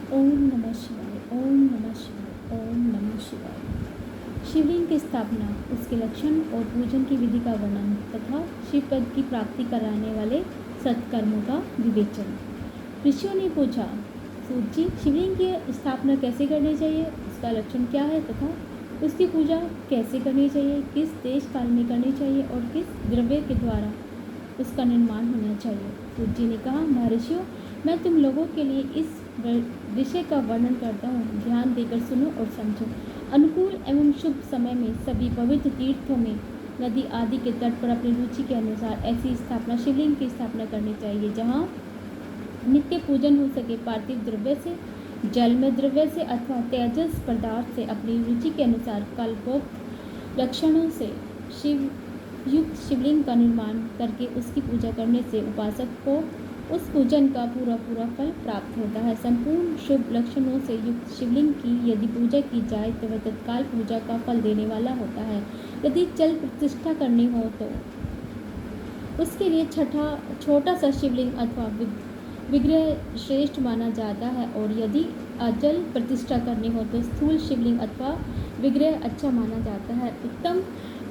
ओम नमः शिवाय। ओम नमः शिवाय। ओम नमः शिवाय। शिवलिंग की स्थापना, उसके लक्षण और पूजन की विधि का वर्णन तथा शिव पद की प्राप्ति कराने वाले सत्कर्मों का विवेचन। ऋषियों ने पूछा, सूत जी, शिवलिंग की स्थापना कैसे करनी चाहिए, उसका लक्षण क्या है तथा उसकी पूजा कैसे करनी चाहिए, किस देश काल में करनी चाहिए और किस द्रव्य के द्वारा उसका निर्माण होना चाहिए। सूत जी ने कहा, महर्षियों, मैं तुम लोगों के लिए इस विषय का वर्णन करता हूँ, ध्यान देकर सुनो और समझो। अनुकूल एवं शुभ समय में सभी पवित्र तीर्थों में नदी आदि के तट पर अपनी रुचि के अनुसार ऐसी स्थापना, शिवलिंग की स्थापना करनी चाहिए जहाँ नित्य पूजन हो सके। पार्थिव द्रव्य से, जल में द्रव्य से अथवा तेजस पदार्थ से अपनी रुचि के अनुसार कल्पोक्त लक्षणों से शिव युक्त शिवलिंग का निर्माण करके उसकी पूजा करने से उपासक को उस पूजन का पूरा फल प्राप्त होता है। संपूर्ण शुभ लक्षणों से युक्त शिवलिंग की यदि पूजा की जाए तो वह तत्काल पूजा का फल देने वाला होता है। यदि चल प्रतिष्ठा करनी हो तो उसके लिए छोटा सा शिवलिंग अथवा विग्रह श्रेष्ठ माना जाता है, और यदि अचल प्रतिष्ठा करनी हो तो स्थूल शिवलिंग अथवा विग्रह अच्छा माना जाता है। उत्तम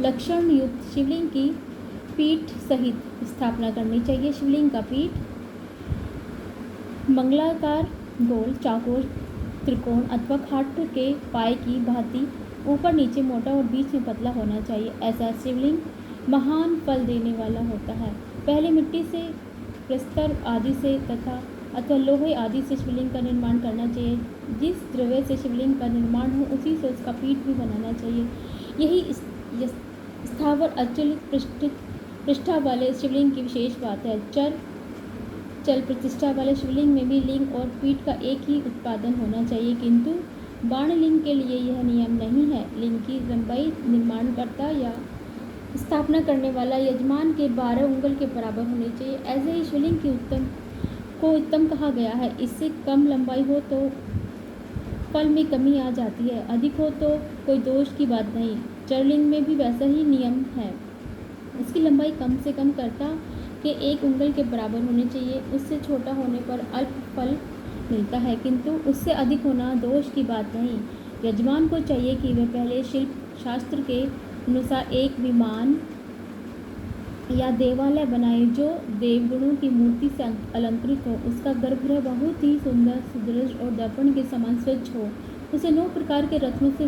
लक्षण युक्त शिवलिंग की पीठ सहित स्थापना करनी चाहिए। शिवलिंग का पीठ मंगलाकार, गोल, चाकोर, त्रिकोण अथवा खाट के पाए की भांति ऊपर नीचे मोटा और बीच में पतला होना चाहिए। ऐसा शिवलिंग महान फल देने वाला होता है। पहले मिट्टी से, प्रस्तर आदि से तथा अथवा लोहे आदि से शिवलिंग का निर्माण करना चाहिए। जिस द्रव्य से शिवलिंग का निर्माण हो उसी से उसका पीठ भी बनाना चाहिए। यही स्थावर अचल पृष्ठा वाले शिवलिंग की विशेष बात है। चल प्रतिष्ठा वाले शिवलिंग में भी लिंग और पीठ का एक ही उत्पादन होना चाहिए, किंतु बाणलिंग के लिए यह नियम नहीं है। लिंग की लंबाई निर्माणकर्ता या स्थापना करने वाला यजमान के 12 उंगल के बराबर होनी चाहिए। ऐसे ही शिवलिंग की उत्तम कहा गया है। इससे कम लंबाई हो तो फल में कमी आ जाती है, अधिक हो तो कोई दोष की बात नहीं। चरलिंग में भी वैसा ही नियम है। इसकी लंबाई कम से कम कर्ता के 1 उंगल के बराबर होनी चाहिए। उससे छोटा होने पर अल्प फल मिलता है, किंतु उससे अधिक होना दोष की बात नहीं। यजमान को चाहिए कि वह पहले शिल्प शास्त्र के अनुसार एक विमान या देवालय बनाए जो देवगुणों की मूर्ति से अलंकृत हो। उसका गर्भगृह बहुत ही सुंदर, सुदृढ़ और दर्पण के समान स्वच्छ हो। उसे 9 प्रकार के रत्नों से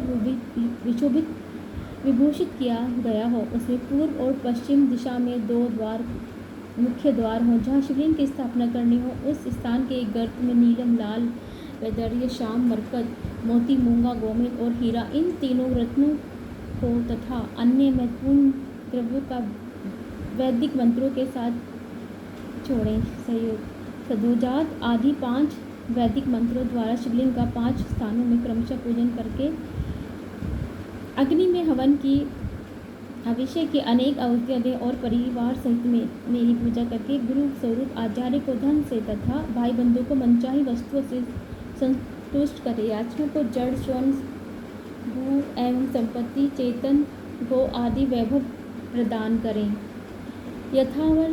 विभूषित किया गया हो। उसमें पूर्व और पश्चिम दिशा में 2 मुख्य द्वार हों। जहाँ शिवलिंग की स्थापना करनी हो उस स्थान के एक गर्त में नीलम, लाल, वैदर्य, श्याम, मरकत, मोती, मूंगा, गोमेद और हीरा, इन तीनों रत्नों को तथा अन्य महत्वपूर्ण द्रव्यों का वैदिक मंत्रों के साथ छोड़ें। सदोजात आदि 5 वैदिक मंत्रों द्वारा शिवलिंग का 5 स्थानों में क्रमशः पूजन करके अग्नि में हवन की अभिषेक की अनेक आहुतियाँ दें और परिवार सहित मेरी पूजा करके गुरु स्वरूप आचार्य को धन से तथा भाई बंधु को मनचाही वस्तुओं से संतुष्ट करें। याचकों को जड़, स्वर्ण, भू एवं संपत्ति, चेतन, गो आदि वैभव प्रदान करें। यथावर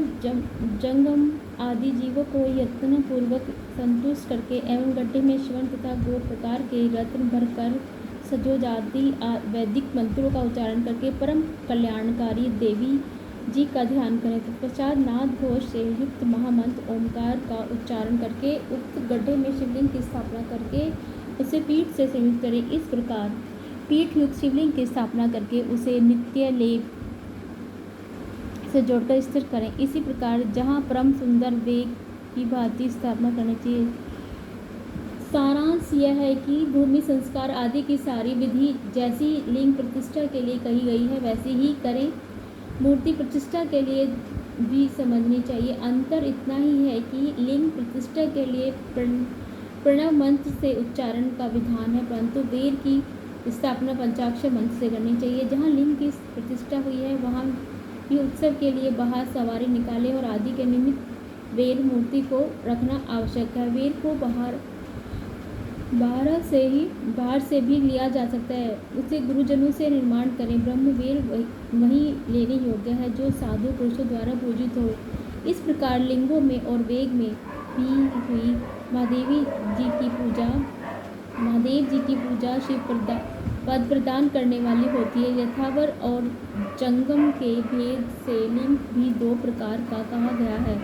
जंगम आदि जीवों को यत्न पूर्वक संतुष्ट करके एवं गड्ढे में स्वर्ण तथा गो प्रकार के रत्न भरकर सजोजाति वैदिक मंत्रों का उच्चारण करके परम कल्याणकारी देवी जी का ध्यान करें। तत्पश्चात नाद घोष से युक्त महामंत्र ओमकार का उच्चारण करके उक्त गड्ढे में शिवलिंग की स्थापना करके उसे पीठ से संयुक्त करें। इस प्रकार पीठ युक्त शिवलिंग की स्थापना करके उसे नित्य लेप से जोड़कर स्थिर करें। इसी प्रकार जहाँ परम सुंदर वेग की भांति स्थापना करनी चाहिए। सारांश यह है कि भूमि संस्कार आदि की सारी विधि जैसी लिंग प्रतिष्ठा के लिए कही गई है वैसी ही करें। मूर्ति प्रतिष्ठा के लिए भी समझनी चाहिए। अंतर इतना ही है कि लिंग प्रतिष्ठा के लिए प्रणव मंत्र से उच्चारण का विधान है, परंतु वेद की स्थापना पंचाक्षर मंत्र से करनी चाहिए। जहाँ लिंग की प्रतिष्ठा हुई है वहाँ भी उत्सव के लिए बाहर सवारी निकाले और आदि के निमित्त वेद मूर्ति को रखना आवश्यक है। वेद को बाहर से भी लिया जा सकता है। उसे गुरुजनों से निर्माण करें। ब्रह्मवेद वही लेने योग्य है जो साधु पुरुषों द्वारा पूजित हो। इस प्रकार लिंगों में और वेग में भी हुई। महादेव जी की पूजा शिव पद प्रदान करने वाली होती है। यथावर और जंगम के भेद से लिंग भी दो प्रकार का कहा गया है।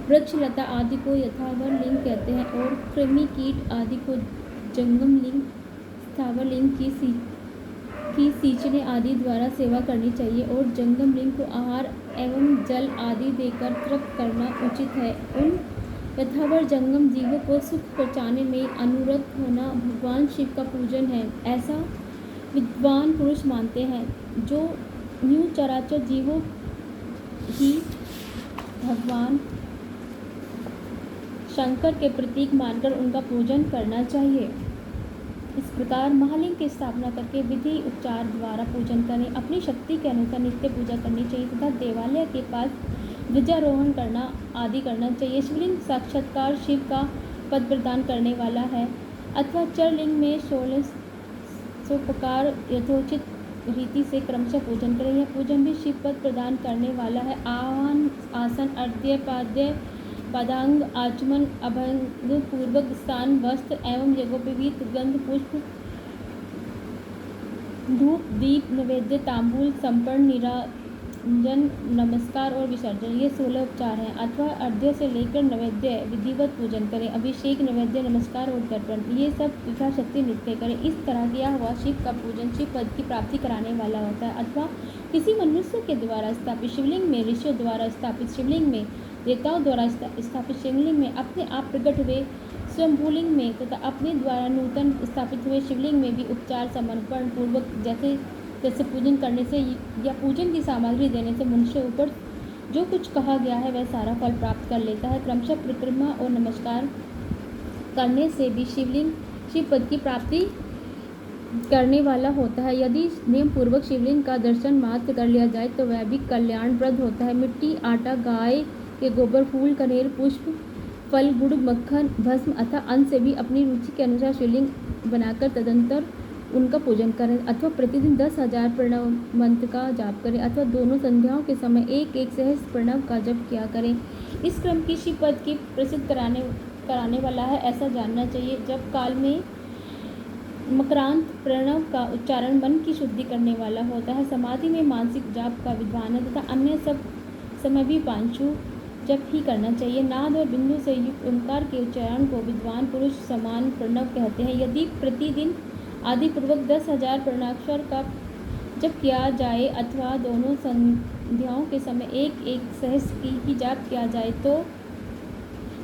वृक्ष लता आदि को यथावर लिंग कहते हैं और कृमि कीट आदि को जंगम लिंग। स्थावर लिंग की सींचने आदि द्वारा सेवा करनी चाहिए और जंगम लिंग को आहार एवं जल आदि देकर तृप्त करना उचित है। उन यथावर जंगम जीवों को सुख पहुँचाने में अनुरक्त होना भगवान शिव का पूजन है, ऐसा विद्वान पुरुष मानते हैं। जो न्यू चराचर जीवों ही भगवान शंकर के प्रतीक मानकर उनका पूजन करना चाहिए। इस प्रकार महालिंग की स्थापना करके विधि उपचार द्वारा पूजन करें। अपनी शक्ति के अनुसार नित्य पूजा करनी चाहिए तथा देवालय के पास ध्वजारोहण करना आदि करना चाहिए। शिवलिंग साक्षात्कार शिव का पद प्रदान करने वाला है अथवा चरलिंग में 1600 प्रकार यथोचित रीति से क्रमशः पूजन करें। यह पूजन भी शिव पद प्रदान करने वाला है। आवाहन, आसन, अर्घ्य, पाद्य, पदांग, आचमन, अभंग पूर्वक स्थान, वस्त्र एवं यज्ञोपवीत गंध पुष्प, धूप, दीप, नैवेद्य, तांबूल, समर्पण, निराजन, नमस्कार और विसर्जन, ये 16 उपचार हैं। अथवा अर्घ्य से लेकर नैवेद्य विधिवत पूजन करें। अभिषेक, नैवेद्य, नमस्कार और तर्पण, ये सब यथाशक्ति नित्य करें। इस तरह किया हुआ शिव का पूजन शिव पद की प्राप्ति कराने वाला होता है। अथवा किसी मनुष्य के द्वारा स्थापित शिवलिंग में, ऋषियों द्वारा स्थापित शिवलिंग में, देवताओं द्वारा स्थापित शिवलिंग में, अपने आप प्रकट हुए स्वयंभूलिंग में तथा अपने द्वारा नूतन स्थापित हुए शिवलिंग में भी उपचार समर्पण पूर्वक जैसे पूजन करने से या पूजन की सामग्री देने से मनुष्य ऊपर जो कुछ कहा गया है वह सारा फल प्राप्त कर लेता है। क्रमशः परिक्रमा और नमस्कार करने से भी शिवलिंग शिव पद की प्राप्ति करने वाला होता है। यदि नियम पूर्वक शिवलिंग का दर्शन मात्र कर लिया जाए तो वह भी कल्याणप्रद होता है। मिट्टी, आटा, गाय के गोबर, फूल, कनेर, पुष्प, फल, गुड़, मक्खन, भस्म अथवा अन्न से भी अपनी रुचि के अनुसार शिवलिंग बनाकर तदंतर उनका पूजन करें। अथवा प्रतिदिन 10,000 प्रणव मंत्र का जाप करें अथवा दोनों संध्याओं के समय एक सहस्त्र प्रणव का जप किया करें। इस क्रम की शिव पद की प्रसिद्ध कराने वाला है, ऐसा जानना चाहिए। जब काल में मकरांत प्रणव का उच्चारण मन की शुद्धि करने वाला होता है। समाधि में मानसिक जाप का विद्वान है तथा अन्य सब समय भी पांचु जप ही करना चाहिए। नाद और बिंदु से युक्त ओंकार के उच्चारण को विद्वान पुरुष समान प्रणव कहते हैं। यदि प्रतिदिन आदि पूर्वक 10,000 प्रणवाक्षर का जप किया जाए अथवा दोनों संध्याओं के समय एक सहस्त्र की ही जाप किया जाए तो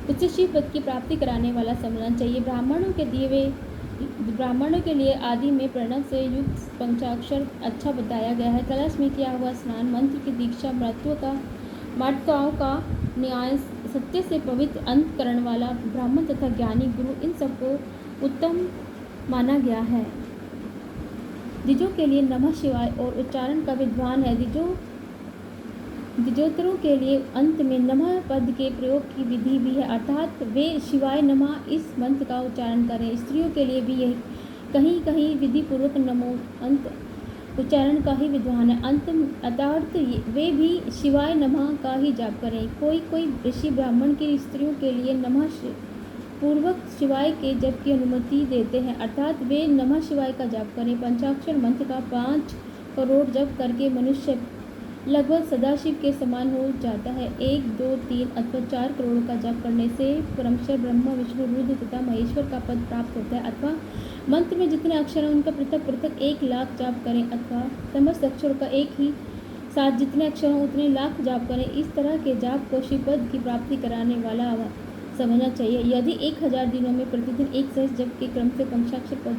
उच्च शिव पद की प्राप्ति कराने वाला समझना चाहिए। ब्राह्मणों के लिए आदि में प्रणव से युक्त पंचाक्षर अच्छा बताया गया है। कलश में किया हुआ स्नान, मंत्र की दीक्षा, मातृकाओं का न्याय, सत्य से पवित्र अंतकरण वाला ब्राह्मण तथा ज्ञानी गुरु, इन सबको उत्तम माना गया है। द्विजों के लिए नमः शिवाय और उच्चारण का विद्वान है। द्विजोत्तरों के लिए अंत में नमः पद के प्रयोग की विधि भी है, अर्थात वे शिवाय नमः इस मंत्र का उच्चारण करें। स्त्रियों के लिए भी यही कहीं कहीं विधि पूर्वक नमो अंत उच्चारण का ही विद्वान है। अंत अर्थात वे भी शिवाय नमः का ही जाप करें। कोई ऋषि ब्राह्मण की स्त्रियों के लिए नमः पूर्वक शिवाय के जप की अनुमति देते हैं, अर्थात वे नमः शिवाय का जाप करें। पंचाक्षर मंत्र का 5 करोड़ जप करके मनुष्य लगभग सदाशिव के समान हो जाता है। 1, 2, 3 अथवा 4 करोड़ का जप करने से क्रमशः ब्रह्मा, विष्णु, रुद्र तथा महेश्वर का पद प्राप्त होता है। अथवा मंत्र में जितने अक्षर हैं उनका पृथक पृथक 1 लाख जाप करें अथवा समस्त अक्षरों का एक ही साथ जितने अक्षर हों उतने लाख जाप करें। इस तरह के जाप को शिव पद की प्राप्ति कराने वाला समझना चाहिए। यदि 1000 दिनों में प्रतिदिन 1 सहस्त्र जप के क्रम से पंचाक्षर पद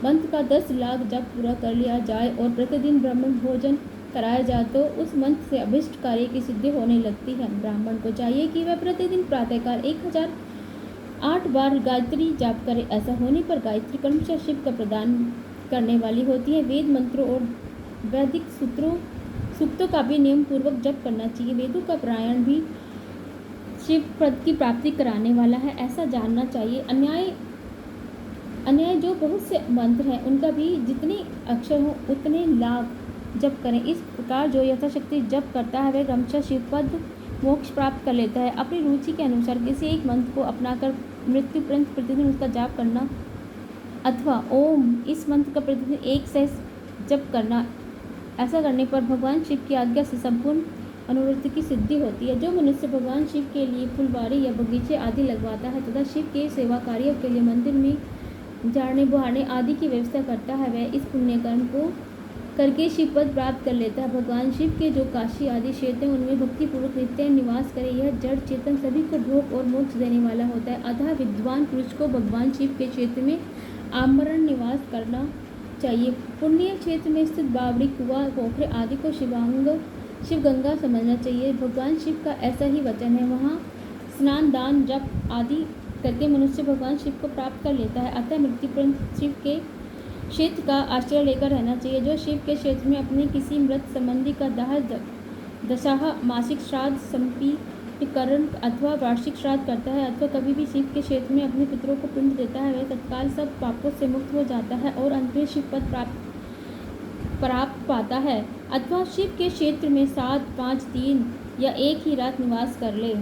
मंत्र का 10 लाख जप पूरा कर लिया जाए और प्रतिदिन ब्राह्मण भोजन कराया जाए तो उस मंत्र से अभिष्ट कार्य की सिद्धि होने लगती है। ब्राह्मण को चाहिए कि वह प्रतिदिन प्रातःकाल 1008 बार गायत्री जाप करे। ऐसा होने पर गायत्री क्रमशः शिव का प्रदान करने वाली होती है। वेद मंत्रों और वैदिक सूक्तों का भी नियम पूर्वक जप करना चाहिए। वेदों का पारायण भी शिव पद की प्राप्ति कराने वाला है, ऐसा जानना चाहिए। अन्याय जो बहुत से मंत्र हैं उनका भी जितने अक्षर हों उतने लाख जप करें। इस प्रकार जो यथाशक्ति जप करता है वह क्रमशः शिव पद मोक्ष प्राप्त कर लेता है। अपनी रुचि के अनुसार किसी एक मंत्र को अपनाकर मृत्यु पर्यंत प्रतिदिन उसका जाप करना अथवा ओम इस मंत्र का प्रतिदिन 1 सहस्त्र जप करना। ऐसा करने पर भगवान शिव की आज्ञा से संपूर्ण अनुवृत्ति की सिद्धि होती है। जो मनुष्य भगवान शिव के लिए फुलवारी या बगीचे आदि लगवाता है तथा शिव के सेवा कार्यों के लिए मंदिर में झाड़ने बुहारने आदि की व्यवस्था करता है, वह इस पुण्य कर्म को करके शिव पद प्राप्त कर लेता है। भगवान शिव के जो काशी आदि क्षेत्र हैं उनमें भक्तिपूर्वक नित्य निवास करे। यह जड़ चेतन सभी को भोग और मोक्ष देने वाला होता है। अतः विद्वान पुरुष को भगवान शिव के क्षेत्र में आमरण निवास करना चाहिए। पुण्य क्षेत्र में स्थित बावड़ी, कुआं, पोखरे आदि को शिव गंगा समझना चाहिए। भगवान शिव का ऐसा ही वचन है। वहाँ स्नान, दान, जप आदि करके मनुष्य भगवान शिव को प्राप्त कर लेता है। अतः मृत्यु पर्यंत शिव के क्षेत्र का आश्रय लेकर रहना चाहिए। जो शिव के क्षेत्र में अपने किसी मृत संबंधी का दाह, दशाह, मासिक श्राद्ध, संपीकरण अथवा वार्षिक श्राद्ध करता है अथवा कभी भी शिव के क्षेत्र में अपने पितरों को पिंड देता है, वह तत्काल सब पापों से मुक्त हो जाता है और अंत में शिव पद प्राप्त पाता है। अथवा शिव के क्षेत्र में 7, 5 दिन या एक ही रात निवास कर ले।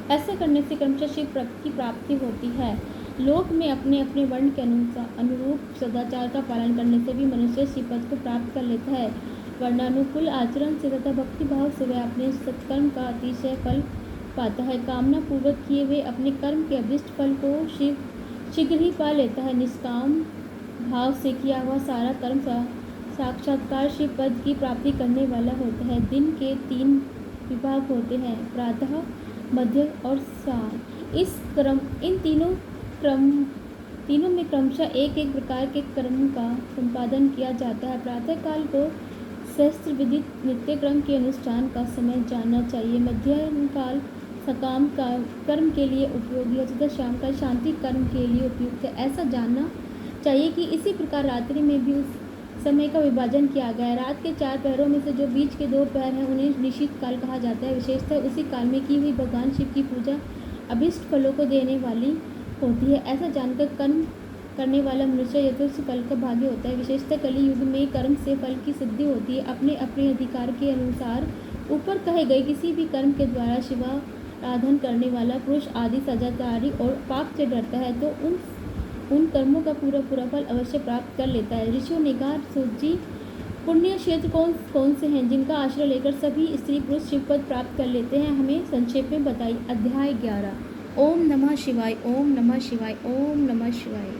ऐसा करने से क्रमशः शिव पद की प्राप्ति होती है। लोक में अपने अपने वर्ण के अनुरूप सदाचार का पालन करने से भी मनुष्य शिव पद को प्राप्त कर लेता है। वर्णानुकूल आचरण से तथा भक्ति भाव से वह अपने सत्कर्म का अतिशय फल पाता है। कामना पूर्वक किए हुए अपने कर्म के अभिष्ट फल को शिव शीघ्र ही पा लेता है। निष्काम भाव से किया हुआ सारा कर्म साक्षात्कार शिव पद की प्राप्ति करने वाला होता है। दिन के 3 विभाग होते हैं, प्रातः, मध्य और साय। इन तीनों में क्रमशः एक एक प्रकार के कर्म का संपादन किया जाता है। प्रातः काल को सहस्त्र विदित नित्य क्रम के अनुष्ठान का समय जानना चाहिए। मध्याह्न काल सकाम का कर्म के लिए उपयोगी है तथा शाम काल शांति कर्म के लिए उपयुक्त है। ऐसा जानना चाहिए कि इसी प्रकार रात्रि में भी उस समय का विभाजन किया गया है। रात के 4 पहरों में से जो बीच के 2 पहर हैं उन्हें निश्चित काल कहा जाता है। विशेषतः उसी काल में की हुई भगवान शिव की पूजा अभिष्ट फलों को देने वाली होती है। ऐसा जानकर कर्म करने वाला मनुष्य यथोचित फल का भागी होता है। विशेषतः कली युग में कर्म से फल की सिद्धि होती है। अपने अपने अधिकार के अनुसार ऊपर कहे गए किसी भी कर्म के द्वारा शिवाराधन करने वाला पुरुष आदि सदाचारी और पाप से डरता है तो उन कर्मों का पूरा फल अवश्य प्राप्त कर लेता है। ऋषियों ने कहा, सूजी पुण्य क्षेत्र कौन से हैं जिनका आश्रय लेकर सभी स्त्री पुरुष शिव पद प्राप्त कर लेते हैं? हमें संक्षेप में बताइए। अध्याय 11। ओम नमः शिवाय, ओम नमः शिवाय, ओम नमः शिवाय।